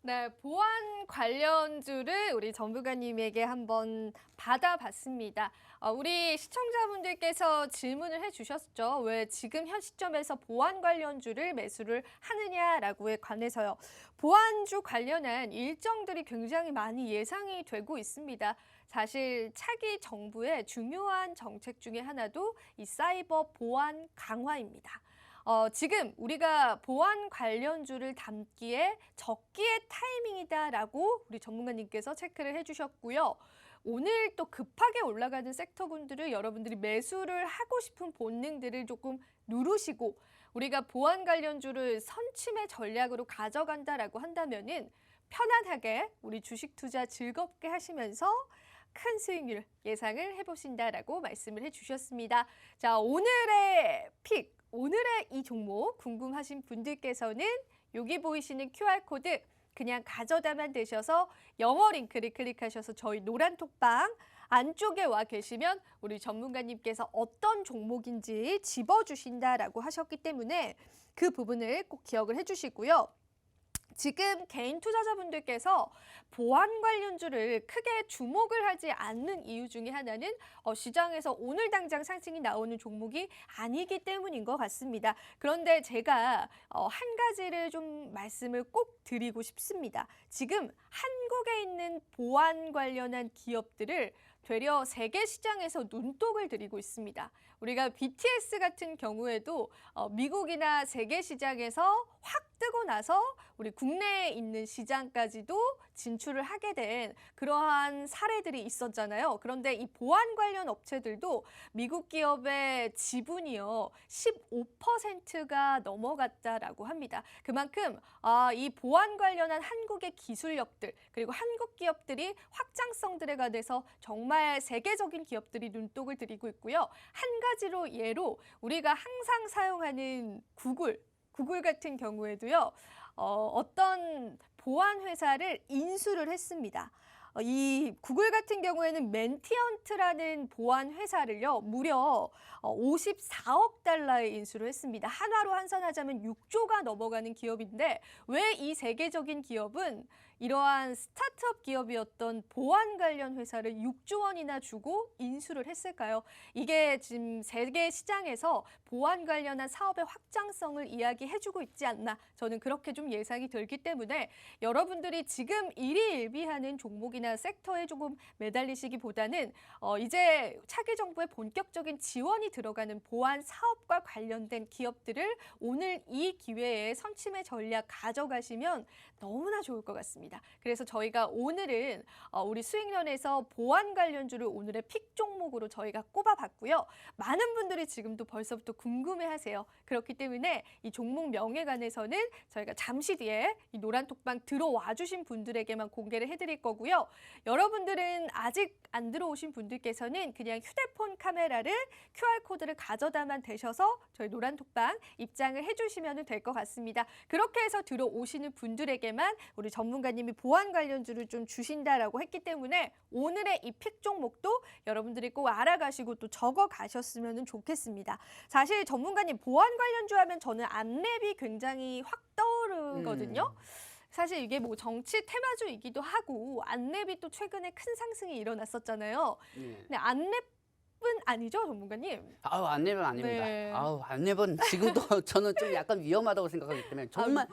네, 보안 관련주를 우리 전문가님에게 한번 받아봤습니다. 우리 시청자분들께서 질문을 해주셨죠. 왜 지금 현 시점에서 보안 관련주를 매수를 하느냐라고에 관해서요. 보안주 관련한 일정들이 굉장히 많이 예상이 되고 있습니다. 사실 차기 정부의 중요한 정책 중에 하나도 이 사이버 보안 강화입니다. 지금 우리가 보안 관련주를 담기에 적기의 타이밍이다라고 우리 전문가님께서 체크를 해주셨고요. 오늘 또 급하게 올라가는 섹터군들을 여러분들이 매수를 하고 싶은 본능들을 조금 누르시고 우리가 보안 관련주를 선침의 전략으로 가져간다라고 한다면은 편안하게 우리 주식 투자 즐겁게 하시면서 큰 수익률 예상을 해보신다라고 말씀을 해주셨습니다. 자, 오늘의 픽. 오늘의 이 종목 궁금하신 분들께서는 여기 보이시는 QR코드 그냥 가져다만 되셔서 영어 링크를 클릭하셔서 저희 노란톡방 안쪽에 와 계시면 우리 전문가님께서 어떤 종목인지 집어주신다라고 하셨기 때문에 그 부분을 꼭 기억을 해주시고요. 지금 개인 투자자분들께서 보안 관련주를 크게 주목을 하지 않는 이유 중에 하나는 시장에서 오늘 당장 상승이 나오는 종목이 아니기 때문인 것 같습니다. 그런데 제가 한 가지를 좀 말씀을 꼭 드리고 싶습니다. 지금 한국에 있는 보안 관련한 기업들을 되려 세계 시장에서 눈독을 들이고 있습니다. 우리가 BTS 같은 경우에도 미국이나 세계 시장에서 확 뜨고 나서 우리 국내에 있는 시장까지도 진출을 하게 된 그러한 사례들이 있었잖아요. 그런데 이 보안 관련 업체들도 미국 기업의 지분이요 15%가 넘어갔다라고 합니다. 그만큼 이 보안 관련한 한국의 기술력들 그리고 한국 기업들이 확장성들에 관해서 정말 세계적인 기업들이 눈독을 들이고 있고요. 한 가지로 예로 우리가 항상 사용하는 구글 같은 경우에도요. 어떤 보안 회사를 인수를 했습니다. 이 구글 같은 경우에는 멘티언트라는 보안 회사를요. 무려 54억 달러에 인수를 했습니다. 한화로 환산하자면 6조가 넘어가는 기업인데 왜 이 세계적인 기업은 이러한 스타트업 기업이었던 보안 관련 회사를 6조 원이나 주고 인수를 했을까요? 이게 지금 세계 시장에서 보안 관련한 사업의 확장성을 이야기해주고 있지 않나 저는 그렇게 좀 예상이 들기 때문에 여러분들이 지금 일희일비하는 종목이나 섹터에 조금 매달리시기보다는 이제 차기 정부의 본격적인 지원이 들어가는 보안 사업과 관련된 기업들을 오늘 이 기회에 선침의 전략 가져가시면 너무나 좋을 것 같습니다. 그래서 저희가 오늘은 우리 수익련에서 보안 관련주를 오늘의 픽 종목으로 저희가 꼽아봤고요. 많은 분들이 지금도 벌써부터 궁금해하세요. 그렇기 때문에 이 종목 명에 관해서는 저희가 잠시 뒤에 이 노란톡방 들어와 주신 분들에게만 공개를 해드릴 거고요. 여러분들은 아직 안 들어오신 분들께서는 그냥 휴대폰 카메라를 QR코드를 가져다만 대셔서 저희 노란톡방 입장을 해주시면 될 것 같습니다. 그렇게 해서 들어오시는 분들에게만 우리 전문가님이 보안 관련주를 좀 주신다라고 했기 때문에 오늘의 이 픽 종목도 여러분들이 꼭 알아가시고 또 적어 가셨으면 좋겠습니다. 사실 전문가님 보안 관련주 하면 저는 안랩이 굉장히 확 떠오르거든요. 사실 이게 뭐 정치 테마주이기도 하고 안랩이 또 최근에 큰 상승이 일어났었잖아요. 예. 근데 안랩은 아니죠, 전문가님? 아우 안랩은 아닙니다. 네. 아우 안랩은 지금도 저는 좀 약간 위험하다고 생각하기 때문에 정말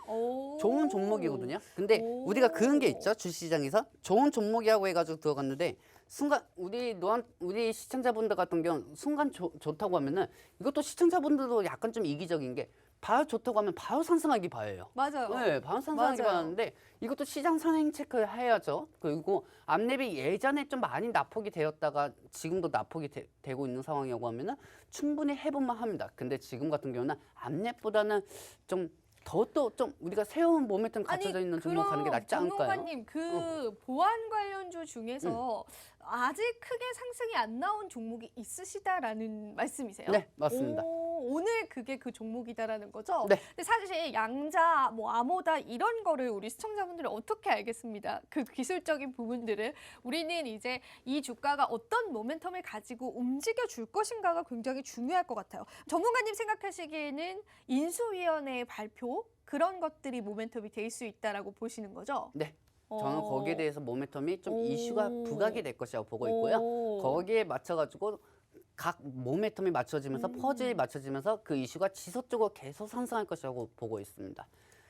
좋은 종목이거든요. 근데 오. 우리가 그런 게 있죠. 주시장에서 좋은 종목이라고 해가지고 들어갔는데 순간 우리 시청자분들 같은 경우는 순간 좋다고 하면은 이것도 시청자분들도 약간 좀 이기적인 게 바로 좋다고 하면 바로 상승하기 봐요. 맞아요. 네, 바로 상승하기 맞아요. 바라는데 이것도 시장 선행 체크를 해야죠. 그리고 안랩이 예전에 좀 많이 낙폭이 되었다가 지금도 낙폭이 되고 있는 상황이라고 하면은 충분히 해볼만 합니다. 근데 지금 같은 경우는 안랩보다는 좀 더욱더 좀 우리가 새로운 모멘텀 갖춰져 있는 종목 가는 게 낫지 않을까요? 전문가님 그 보안 관련주 중에서 아직 크게 상승이 안 나온 종목이 있으시다라는 말씀이세요? 네, 맞습니다. 오늘 그게 그 종목이다라는 거죠? 네. 근데 사실 양자, 뭐 아모다 이런 거를 우리 시청자분들이 어떻게 알겠습니다. 그 기술적인 부분들을 우리는 이제 이 주가가 어떤 모멘텀을 가지고 움직여 줄 것인가가 굉장히 중요할 것 같아요. 전문가님 생각하시기에는 인수위원회의 발표 그런 것들이 모멘텀이 될 수 있다라고 보시는 거죠? 네. 저는 거기에 대해서 모멘텀이 좀 이슈가 부각이 될 것이라고 보고 있고요. 거기에 맞춰가지고 각 모멘텀이 맞춰지면서 퍼즐이 맞춰지면서 그 이슈가 지속적으로 계속 상승할 것이라고 보고 있습니다.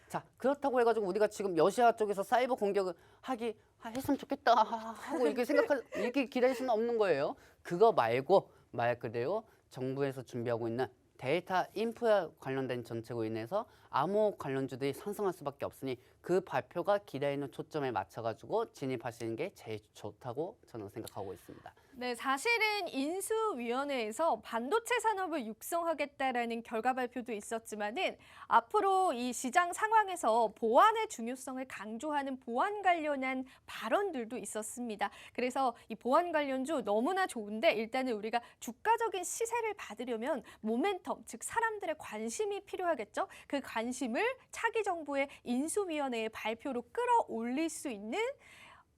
자, 그렇다고 해가지고 우리가 지금 러시아 쪽에서 사이버 공격을 했으면 좋겠다 하고 이렇게 기다릴 수는 없는 거예요. 그거 말고 말 그대로 정부에서 준비하고 있는 데이터 인프라 관련된 정책으로 인해서 암호 관련주들이 상승할 수밖에 없으니 그 발표가 기다리는 초점에 맞춰가지고 진입하시는 게 제일 좋다고 저는 생각하고 있습니다. 네, 사실은 인수위원회에서 반도체 산업을 육성하겠다라는 결과 발표도 있었지만은 앞으로 이 시장 상황에서 보안의 중요성을 강조하는 보안 관련한 발언들도 있었습니다. 그래서 이 보안 관련주 너무나 좋은데 일단은 우리가 주가적인 시세를 받으려면 모멘텀, 즉 사람들의 관심이 필요하겠죠. 그 관심을 차기 정부의 인수위원회의 발표로 끌어올릴 수 있는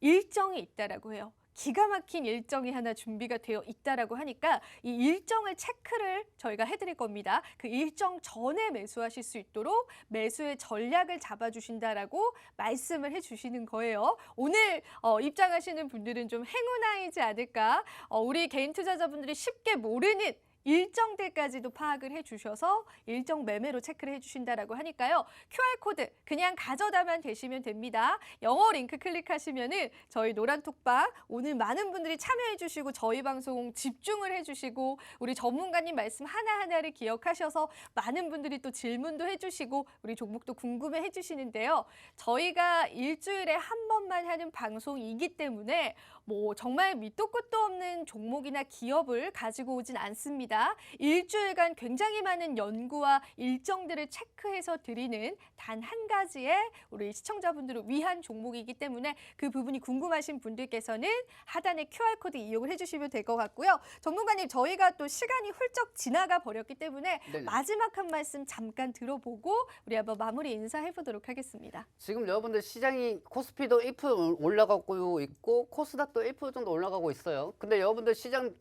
일정이 있다라고 해요. 기가 막힌 일정이 하나 준비가 되어 있다라고 하니까 이 일정을 체크를 저희가 해드릴 겁니다. 그 일정 전에 매수하실 수 있도록 매수의 전략을 잡아주신다라고 말씀을 해주시는 거예요. 오늘 입장하시는 분들은 좀 행운아이지 않을까. 우리 개인 투자자분들이 쉽게 모르는 일정들까지도 파악을 해주셔서 일정 매매로 체크를 해주신다라고 하니까요. QR코드 그냥 가져다만 대시면 됩니다. 영어 링크 클릭하시면은 저희 노란톡방 오늘 많은 분들이 참여해주시고 저희 방송 집중을 해주시고 우리 전문가님 말씀 하나하나를 기억하셔서 많은 분들이 또 질문도 해주시고 우리 종목도 궁금해 해주시는데요. 저희가 일주일에 한 번만 하는 방송이기 때문에 뭐 정말 밑도 끝도 없는 종목이나 기업을 가지고 오진 않습니다. 일주일간 굉장히 많은 연구와 일정들을 체크해서 드리는 단 한 가지의 우리 시청자분들을 위한 종목이기 때문에 그 부분이 궁금하신 분들께서는 하단에 QR코드 이용을 해주시면 될 것 같고요. 전문가님 저희가 또 시간이 훌쩍 지나가 버렸기 때문에 네네. 마지막 한 말씀 잠깐 들어보고 우리 한번 마무리 인사해 보도록 하겠습니다. 지금 여러분들 시장이 코스피도 1% 올라가고 있고 코스닥도 1% 정도 올라가고 있어요. 근데 여러분들 시장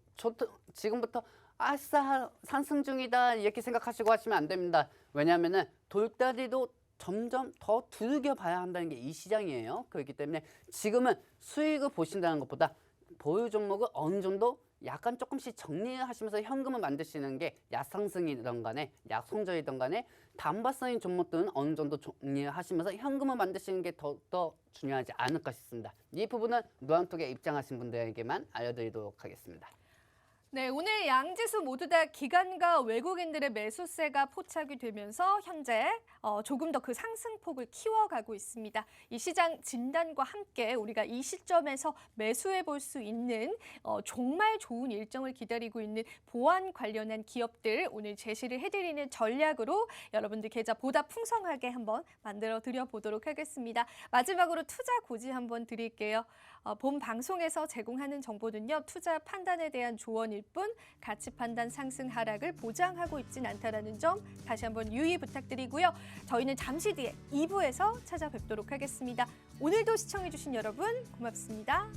지금부터 아싸 상승 중이다 이렇게 생각하시고 하시면 안 됩니다. 왜냐하면은 돌다리도 점점 더 두들겨 봐야 한다는 게 이 시장이에요. 그렇기 때문에 지금은 수익을 보신다는 것보다 보유 종목을 어느 정도 약간 조금씩 정리하시면서 현금을 만드시는 게 약상승이든 간에 약손절이든 간에 단발성인 종목들은 어느 정도 정리하시면서 현금을 만드시는 게 더욱더 중요하지 않을까 싶습니다. 이 부분은 노란톡에 입장하신 분들에게만 알려드리도록 하겠습니다. 네, 오늘 양지수 모두 다 기관과 외국인들의 매수세가 포착이 되면서 현재 조금 더 그 상승폭을 키워가고 있습니다. 이 시장 진단과 함께 우리가 이 시점에서 매수해 볼 수 있는 정말 좋은 일정을 기다리고 있는 보안 관련한 기업들 오늘 제시를 해드리는 전략으로 여러분들 계좌 보다 풍성하게 한번 만들어 드려보도록 하겠습니다. 마지막으로 투자 고지 한번 드릴게요. 본 방송에서 제공하는 정보는요. 투자 판단에 대한 조언일 뿐 가치 판단 상승 하락을 보장하고 있진 않다는 점 다시 한번 유의 부탁드리고요. 저희는 잠시 뒤에 2부에서 찾아뵙도록 하겠습니다. 오늘도 시청해주신 여러분 고맙습니다.